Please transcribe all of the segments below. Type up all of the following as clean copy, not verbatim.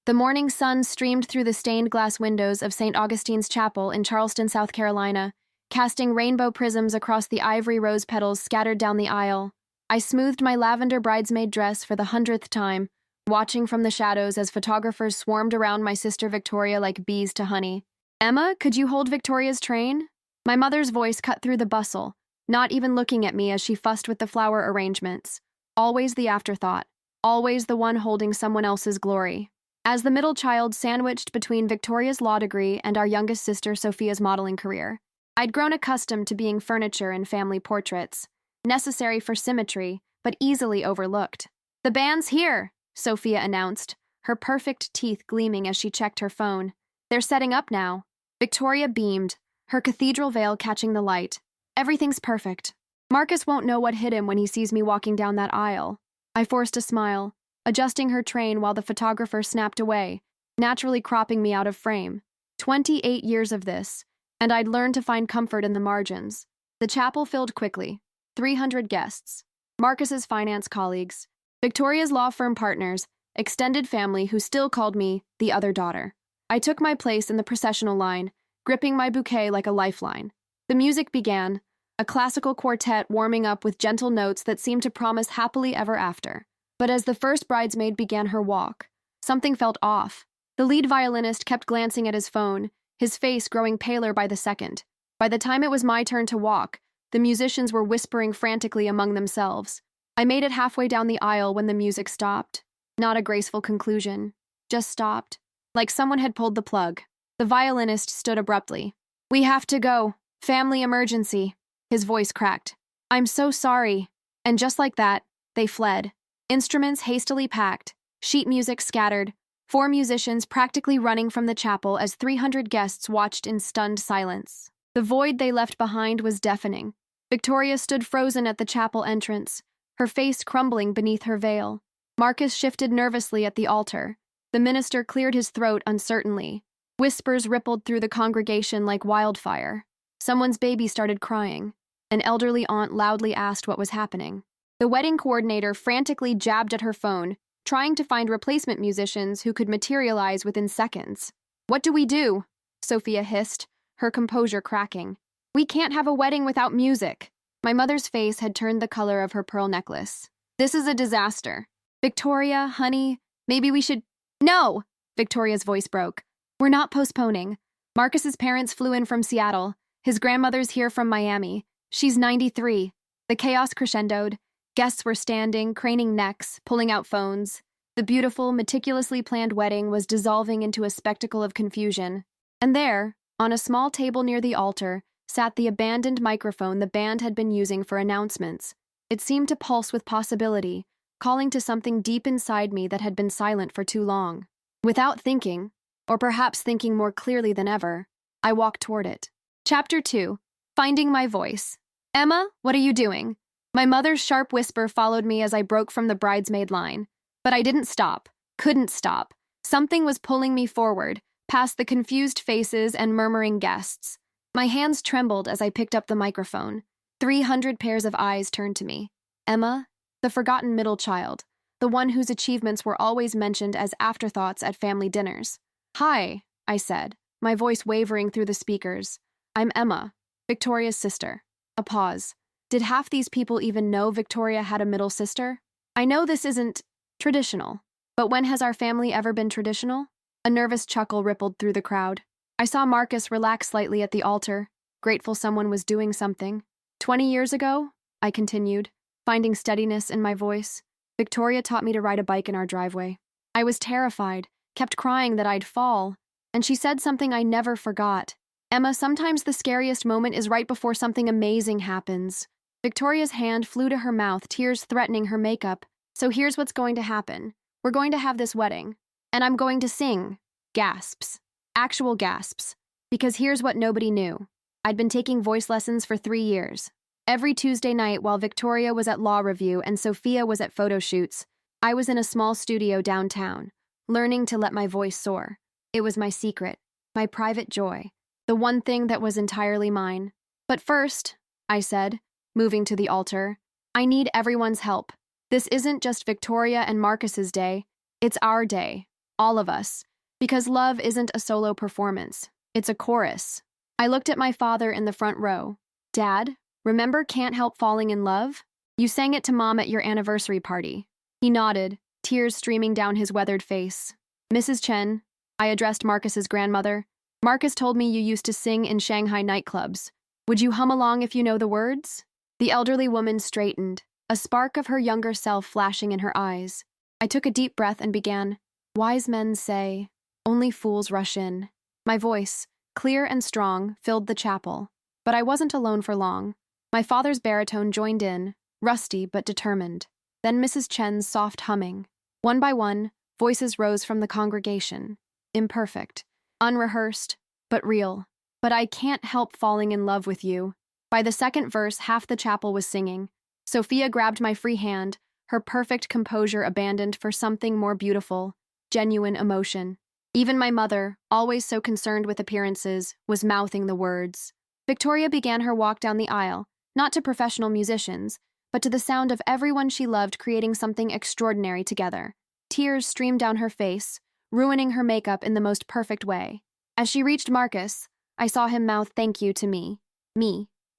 The morning sun streamed through the stained glass windows of St. Augustine's Chapel in Charleston, South Carolina, casting rainbow prisms across the ivory rose petals scattered down the aisle. I smoothed my lavender bridesmaid dress for the 100th time, watching from the shadows as photographers swarmed around my sister Victoria like bees to honey. "Emma, could you hold Victoria's train?" My mother's voice cut through the bustle, not even looking at me as she fussed with the flower arrangements. Always the afterthought, always the one holding someone else's glory. As the middle child sandwiched between Victoria's law degree and our youngest sister Sophia's modeling career, I'd grown accustomed to being furniture in family portraits, necessary for symmetry, but easily overlooked. "The band's here," Sophia announced, her perfect teeth gleaming as she checked her phone. "They're setting up now." Victoria beamed, her cathedral veil catching the light. "Everything's perfect. Marcus won't know what hit him when he sees me walking down that aisle." I forced a smile, adjusting her train while the photographer snapped away, naturally cropping me out of frame. 28 years of this, and I'd learned to find comfort in the margins. The chapel filled quickly. 300 guests. Marcus's finance colleagues, Victoria's law firm partners, extended family who still called me the other daughter. I took my place in the processional line, gripping my bouquet like a lifeline. The music began, a classical quartet warming up with gentle notes that seemed to promise happily ever after. But as the first bridesmaid began her walk, something felt off. The lead violinist kept glancing at his phone, his face growing paler by the second. By the time it was my turn to walk, the musicians were whispering frantically among themselves. I made it halfway down the aisle when the music stopped. Not a graceful conclusion, just stopped, like someone had pulled the plug. The violinist stood abruptly. "We have to go. Family emergency." His voice cracked. "I'm so sorry." And just like that, they fled. Instruments hastily packed, sheet music scattered, 4 musicians practically running from the chapel as 300 guests watched in stunned silence. The void they left behind was deafening. Victoria stood frozen at the chapel entrance, her face crumbling beneath her veil. Marcus shifted nervously at the altar. The minister cleared his throat uncertainly. Whispers rippled through the congregation like wildfire. Someone's baby started crying. An elderly aunt loudly asked what was happening. The wedding coordinator frantically jabbed at her phone, trying to find replacement musicians who could materialize within seconds. "What do we do?" Sophia hissed, her composure cracking. "We can't have a wedding without music." My mother's face had turned the color of her pearl necklace. "This is a disaster. Victoria, honey, maybe we should—" "No!" Victoria's voice broke. "We're not postponing. Marcus's parents flew in from Seattle. His grandmother's here from Miami. She's 93. The chaos crescendoed. Guests were standing, craning necks, pulling out phones. The beautiful, meticulously planned wedding was dissolving into a spectacle of confusion. And there, on a small table near the altar, sat the abandoned microphone the band had been using for announcements. It seemed to pulse with possibility, calling to something deep inside me that had been silent for too long. Without thinking, or perhaps thinking more clearly than ever, I walked toward it. Chapter 2. Finding my voice. "Emma, what are you doing?" My mother's sharp whisper followed me as I broke from the bridesmaid line. But I didn't stop, couldn't stop. Something was pulling me forward, past the confused faces and murmuring guests. My hands trembled as I picked up the microphone. 300 pairs of eyes turned to me. Emma, the forgotten middle child, the one whose achievements were always mentioned as afterthoughts at family dinners. "Hi," I said, my voice wavering through the speakers. "I'm Emma, Victoria's sister." A pause. Did half these people even know Victoria had a middle sister? I know this isn't traditional, but when has our family ever been traditional? A nervous chuckle rippled through the crowd. I saw Marcus relax slightly at the altar, grateful someone was doing something. 20 years ago, I continued, finding steadiness in my voice, Victoria taught me to ride a bike in our driveway. I was terrified, kept crying that I'd fall, and she said something I never forgot. "Emma, sometimes the scariest moment is right before something amazing happens." Victoria's hand flew to her mouth, tears threatening her makeup. "So here's what's going to happen. We're going to have this wedding, and I'm going to sing." Gasps. Actual gasps. Because here's what nobody knew. I'd been taking voice lessons for 3 years. Every Tuesday night while Victoria was at law review and Sophia was at photo shoots, I was in a small studio downtown, learning to let my voice soar. It was my secret, my private joy, the one thing that was entirely mine. "But first," I said, moving to the altar, "I need everyone's help. This isn't just Victoria and Marcus's day. It's our day. all of us, because love isn't a solo performance, it's a chorus. I looked at my father in the front row. Dad, remember Can't Help Falling in Love? You sang it to Mom at your anniversary party. He nodded, tears streaming down his weathered face. Mrs. Chen, I addressed Marcus's grandmother. Marcus told me you used to sing in Shanghai nightclubs. Would you hum along if you know the words? The elderly woman straightened, a spark of her younger self flashing in her eyes. I took a deep breath and began, Wise men say, only fools rush in. My voice, clear and strong, filled the chapel. But I wasn't alone for long. My father's baritone joined in, rusty but determined. Then Mrs. Chen's soft humming. One by one, voices rose from the congregation. Imperfect, unrehearsed, but real. But I can't help falling in love with you. By the second verse, half the chapel was singing. Sophia grabbed my free hand, her perfect composure abandoned for something more beautiful, genuine emotion. Even my mother, always so concerned with appearances, was mouthing the words. Victoria began her walk down the aisle, not to professional musicians, but to the sound of everyone she loved creating something extraordinary together. Tears streamed down her face, ruining her makeup in the most perfect way. As she reached Marcus, I saw him mouth thank you to me,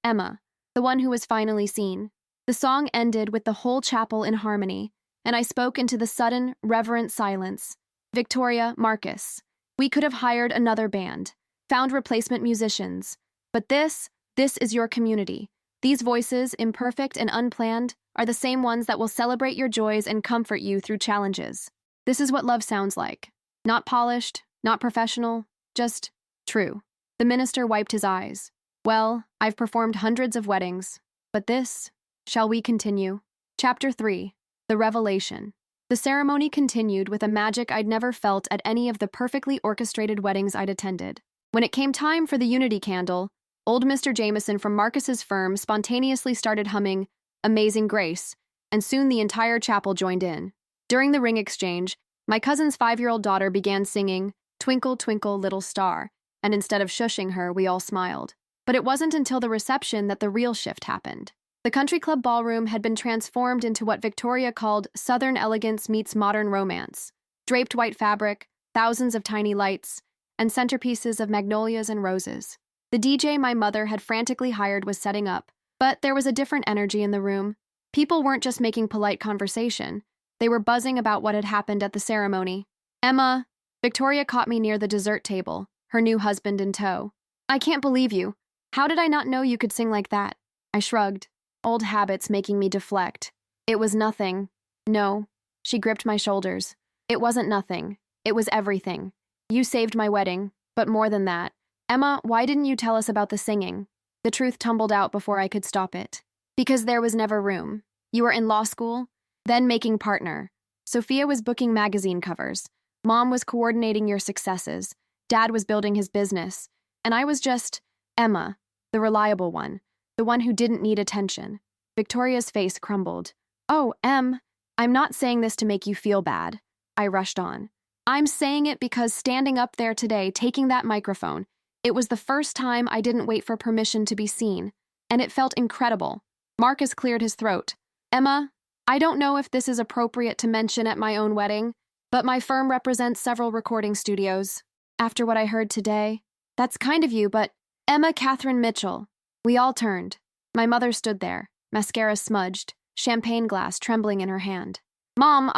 Emma, the one who was finally seen. The song ended with the whole chapel in harmony, and I spoke into the sudden, reverent silence. Victoria, Marcus, we could have hired another band, found replacement musicians, but this is your community. These voices, imperfect and unplanned, are the same ones that will celebrate your joys and comfort you through challenges. This is what love sounds like. Not polished, not professional, just true. The minister wiped his eyes. Well, I've performed hundreds of weddings, but this, shall we continue? Chapter 3, The Revelation. The ceremony continued with a magic I'd never felt at any of the perfectly orchestrated weddings I'd attended. When it came time for the unity candle, old Mr. Jameson from Marcus's firm spontaneously started humming Amazing Grace, and soon the entire chapel joined in. During the ring exchange, my cousin's 5-year-old daughter began singing Twinkle, Twinkle, Little Star, and instead of shushing her, we all smiled. But it wasn't until the reception that the real shift happened. The country club ballroom had been transformed into what Victoria called Southern elegance meets modern romance. Draped white fabric, thousands of tiny lights, and centerpieces of magnolias and roses. The DJ my mother had frantically hired was setting up, but there was a different energy in the room. People weren't just making polite conversation. They were buzzing about what had happened at the ceremony. Emma, Victoria caught me near the dessert table, her new husband in tow. I can't believe you. How did I not know you could sing like that? I shrugged. Old habits making me deflect. It was nothing. No. She gripped my shoulders. It wasn't nothing. It was everything. You saved my wedding, but more than that. Emma, why didn't you tell us about the singing? The truth tumbled out before I could stop it. Because there was never room. You were in law school, then making partner. Sophia was booking magazine covers. Mom was coordinating your successes. Dad was building his business. And I was just Emma, the reliable one. The one who didn't need attention. Victoria's face crumbled. Oh, Em, I'm not saying this to make you feel bad. I rushed on. I'm saying it because standing up there today, taking that microphone, it was the first time I didn't wait for permission to be seen, and it felt incredible. Marcus cleared his throat. Emma, I don't know if this is appropriate to mention at my own wedding, but my firm represents several recording studios. After what I heard today, that's kind of you, but Emma Catherine Mitchell. We all turned. My mother stood there, mascara smudged, champagne glass trembling in her hand. Mom,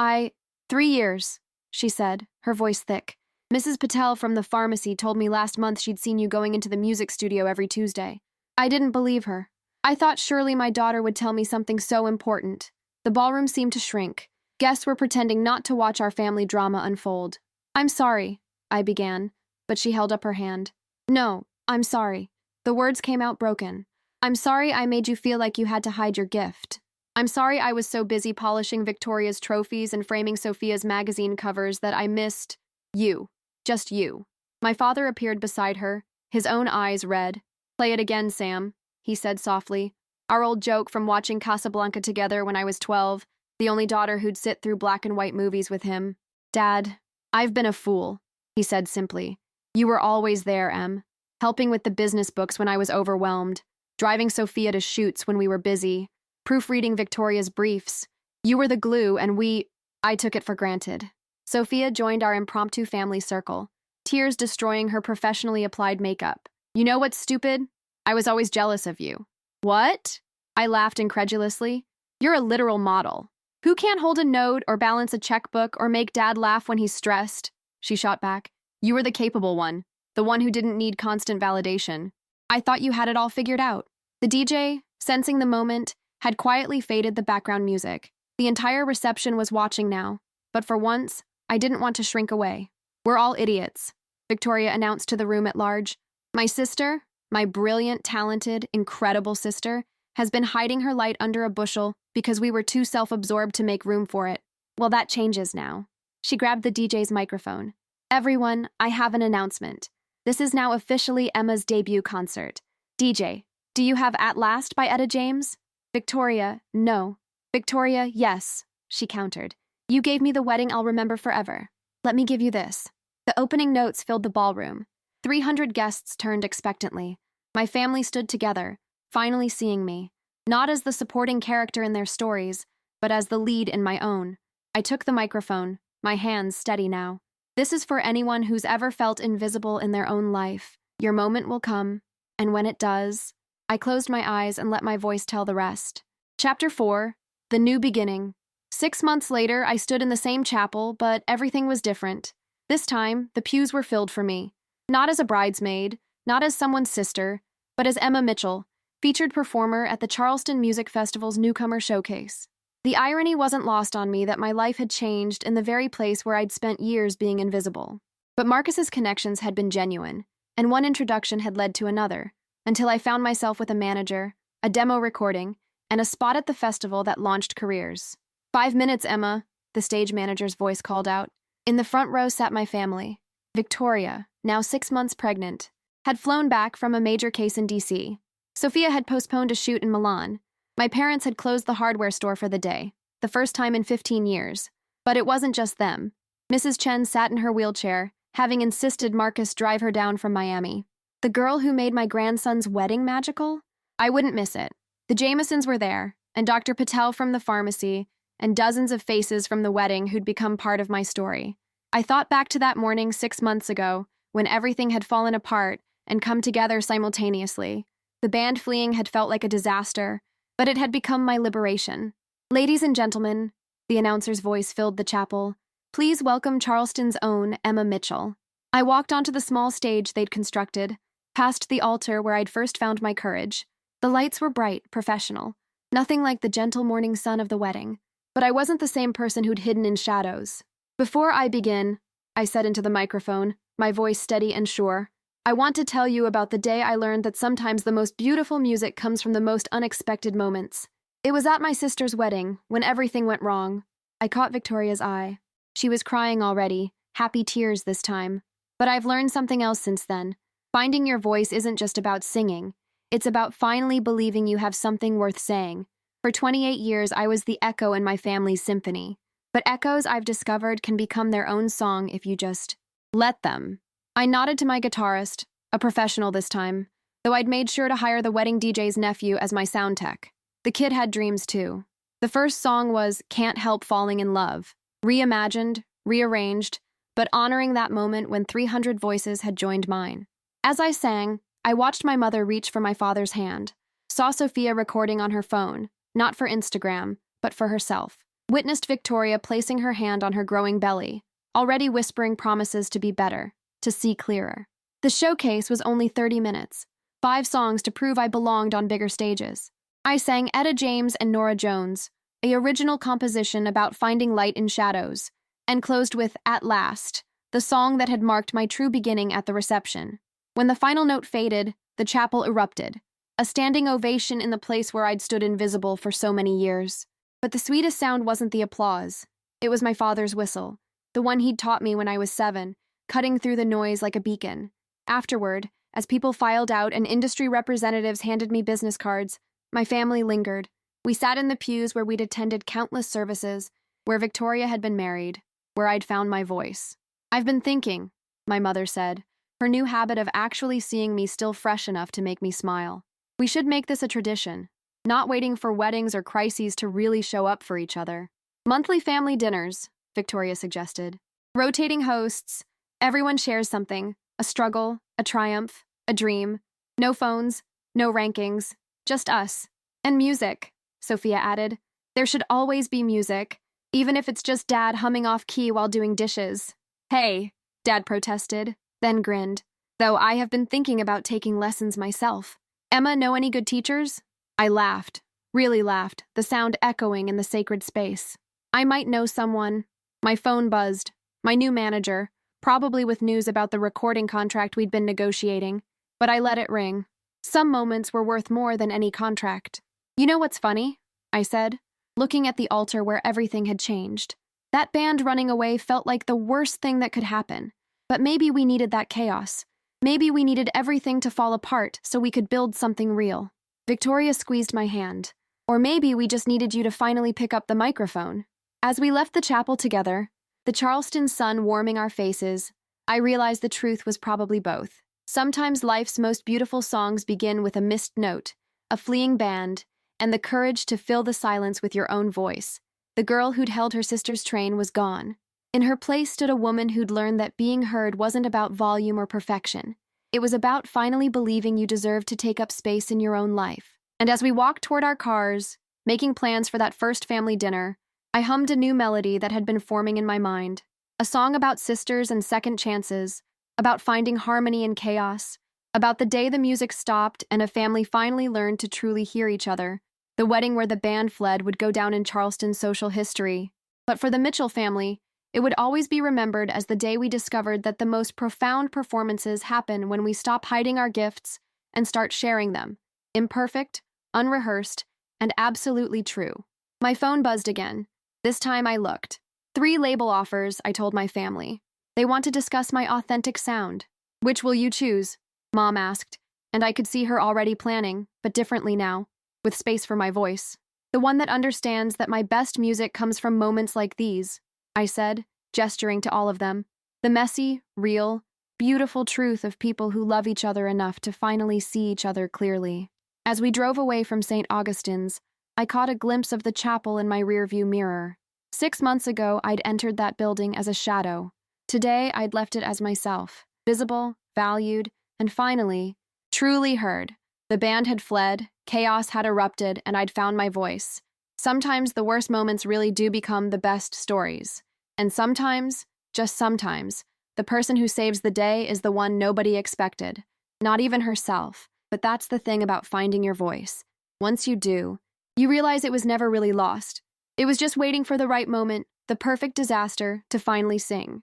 3 years, she said, her voice thick. Mrs. Patel from the pharmacy told me last month she'd seen you going into the music studio every Tuesday. I didn't believe her. I thought surely my daughter would tell me something so important. The ballroom seemed to shrink. Guests were pretending not to watch our family drama unfold. I'm sorry, I began, but she held up her hand. No, I'm sorry. The words came out broken. I'm sorry I made you feel like you had to hide your gift. I'm sorry I was so busy polishing Victoria's trophies and framing Sophia's magazine covers that I missed you. Just you. My father appeared beside her, his own eyes red. Play it again, Sam, he said softly. Our old joke from watching Casablanca together when I was 12, the only daughter who'd sit through black and white movies with him. Dad, I've been a fool, he said simply. You were always there, Em. Helping with the business books when I was overwhelmed, driving Sophia to shoots when we were busy, proofreading Victoria's briefs. You were the glue and I took it for granted. Sophia joined our impromptu family circle, tears destroying her professionally applied makeup. You know what's stupid? I was always jealous of you. What? I laughed incredulously. You're a literal model. Who can't hold a note or balance a checkbook or make dad laugh when he's stressed? She shot back. You were the capable one, the one who didn't need constant validation. I thought you had it all figured out. The DJ, sensing the moment, had quietly faded the background music. The entire reception was watching now, but for once, I didn't want to shrink away. We're all idiots, Victoria announced to the room at large. My sister, my brilliant, talented, incredible sister, has been hiding her light under a bushel because we were too self-absorbed to make room for it. Well, that changes now. She grabbed the DJ's microphone. Everyone, I have an announcement. This is now officially Emma's debut concert. DJ, do you have At Last by Etta James? Victoria, no. Victoria, yes, she countered. You gave me the wedding I'll remember forever. Let me give you this. The opening notes filled the ballroom. 300 guests turned expectantly. My family stood together, finally seeing me, not as the supporting character in their stories, but as the lead in my own. I took the microphone, my hands steady now. This is for anyone who's ever felt invisible in their own life. Your moment will come, and when it does, I closed my eyes and let my voice tell the rest. Chapter 4, The New Beginning. 6 months later, I stood in the same chapel, but everything was different. This time, the pews were filled for me. Not as a bridesmaid, not as someone's sister, but as Emma Mitchell, featured performer at the Charleston Music Festival's Newcomer Showcase. The irony wasn't lost on me that my life had changed in the very place where I'd spent years being invisible. But Marcus's connections had been genuine, and one introduction had led to another, until I found myself with a manager, a demo recording, and a spot at the festival that launched careers. 5 minutes, Emma, the stage manager's voice called out. In the front row sat my family. Victoria, now 6 months pregnant, had flown back from a major case in D.C. Sophia had postponed a shoot in Milan. My parents had closed the hardware store for the day, the first time in 15 years. But it wasn't just them. Mrs. Chen sat in her wheelchair, having insisted Marcus drive her down from Miami. The girl who made my grandson's wedding magical? I wouldn't miss it. The Jamesons were there, and Dr. Patel from the pharmacy, and dozens of faces from the wedding who'd become part of my story. I thought back to that morning 6 months ago, when everything had fallen apart and come together simultaneously. The band fleeing had felt like a disaster, but it had become my liberation. Ladies and gentlemen, the announcer's voice filled the chapel, please welcome Charleston's own Emma Mitchell. I walked onto the small stage they'd constructed, past the altar where I'd first found my courage. The lights were bright, professional, nothing like the gentle morning sun of the wedding, but I wasn't the same person who'd hidden in shadows. Before I begin, I said into the microphone, my voice steady and sure, I want to tell you about the day I learned that sometimes the most beautiful music comes from the most unexpected moments. It was at my sister's wedding, when everything went wrong. I caught Victoria's eye. She was crying already, happy tears this time. But I've learned something else since then. Finding your voice isn't just about singing. It's about finally believing you have something worth saying. For 28 years, I was the echo in my family's symphony. But echoes, I've discovered, can become their own song if you just let them. I nodded to my guitarist, a professional this time, though I'd made sure to hire the wedding DJ's nephew as my sound tech. The kid had dreams too. The first song was Can't Help Falling in Love, reimagined, rearranged, but honoring that moment when 300 voices had joined mine. As I sang, I watched my mother reach for my father's hand, saw Sophia recording on her phone, not for Instagram, but for herself, witnessed Victoria placing her hand on her growing belly, already whispering promises to be better, to see clearer. The showcase was only 30 minutes, 5 songs to prove I belonged on bigger stages. I sang Etta James and Norah Jones, an original composition about finding light in shadows, and closed with At Last, the song that had marked my true beginning at the reception. When the final note faded, the chapel erupted, a standing ovation in the place where I'd stood invisible for so many years. But the sweetest sound wasn't the applause. It was my father's whistle, the one he'd taught me when I was 7, cutting through the noise like a beacon. Afterward, as people filed out and industry representatives handed me business cards, my family lingered. We sat in the pews where we'd attended countless services, where Victoria had been married, where I'd found my voice. I've been thinking, my mother said, her new habit of actually seeing me still fresh enough to make me smile. We should make this a tradition, not waiting for weddings or crises to really show up for each other. Monthly family dinners, Victoria suggested. Rotating hosts. Everyone shares something. A struggle, a triumph, a dream. No phones, no rankings. Just us. And music, Sophia added. There should always be music, even if it's just Dad humming off key while doing dishes. Hey, Dad protested, then grinned. Though I have been thinking about taking lessons myself. Emma, know any good teachers? I laughed, really laughed, the sound echoing in the sacred space. I might know someone. My phone buzzed. My new manager, probably with news about the recording contract we'd been negotiating, but I let it ring. Some moments were worth more than any contract. You know what's funny? I said, looking at the altar where everything had changed. That band running away felt like the worst thing that could happen. But maybe we needed that chaos. Maybe we needed everything to fall apart so we could build something real. Victoria squeezed my hand. Or maybe we just needed you to finally pick up the microphone. As we left the chapel together, the Charleston sun warming our faces, I realized the truth was probably both. Sometimes life's most beautiful songs begin with a missed note, a fleeing band, and the courage to fill the silence with your own voice. The girl who'd held her sister's train was gone. In her place stood a woman who'd learned that being heard wasn't about volume or perfection. It was about finally believing you deserved to take up space in your own life. And as we walked toward our cars, making plans for that first family dinner, I hummed a new melody that had been forming in my mind. A song about sisters and second chances, about finding harmony in chaos, about the day the music stopped and a family finally learned to truly hear each other. The wedding where the band fled would go down in Charleston's social history. But for the Mitchell family, it would always be remembered as the day we discovered that the most profound performances happen when we stop hiding our gifts and start sharing them. Imperfect, unrehearsed, and absolutely true. My phone buzzed again. This time I looked. 3 label offers, I told my family. They want to discuss my authentic sound. Which will you choose? Mom asked, and I could see her already planning, but differently now, with space for my voice. The one that understands that my best music comes from moments like these, I said, gesturing to all of them. The messy, real, beautiful truth of people who love each other enough to finally see each other clearly. As we drove away from St. Augustine's, I caught a glimpse of the chapel in my rearview mirror. 6 months ago, I'd entered that building as a shadow. Today, I'd left it as myself, visible, valued, and finally, truly heard. The band had fled, chaos had erupted, and I'd found my voice. Sometimes the worst moments really do become the best stories. And sometimes, just sometimes, the person who saves the day is the one nobody expected. Not even herself. But that's the thing about finding your voice. Once you do, you realize it was never really lost. It was just waiting for the right moment, the perfect disaster, to finally sing.